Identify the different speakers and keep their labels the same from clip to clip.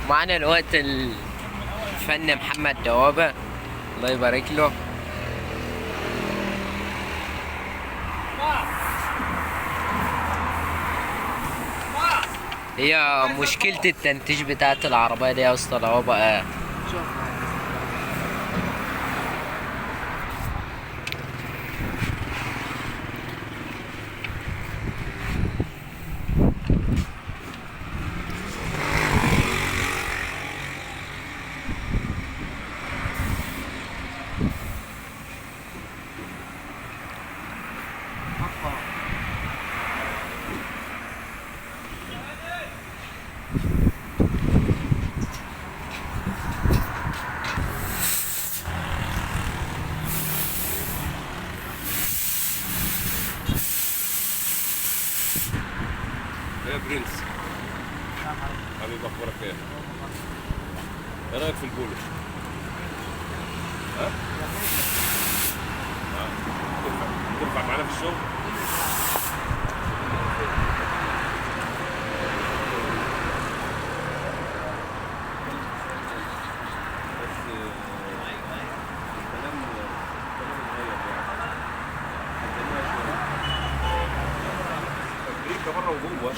Speaker 1: معانا الوقت الفن محمد دوابة، الله يبارك له. هي مشكلة التنتيج بتاعت العربية دي يا اسطى اللي هو بقى
Speaker 2: يا برنس حبيبي، اخبارك ايه؟ ايه رايك في البولو؟ ها؟ تنفع معانا في الشغل؟ بس الكلام اتغير يعني امريكا بره وجوه.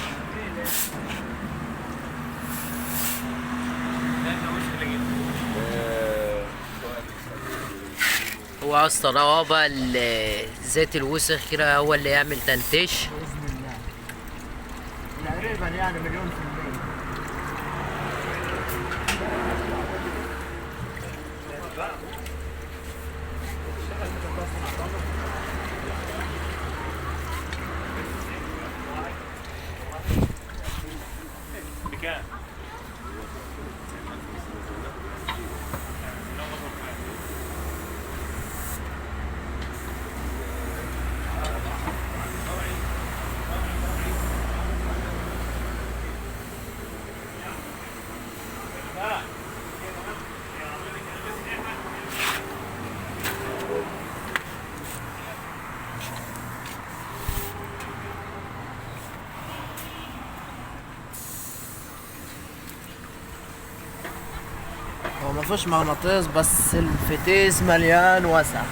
Speaker 1: هو يا اسطى دوابة زيت الوسخ كده هو اللي يعمل تنتيش.
Speaker 3: بإذن الله تقريبا يعني مليون في المية.
Speaker 2: بكام؟
Speaker 3: هو مفيش مغناطيس بس الفتيس مليان وسع.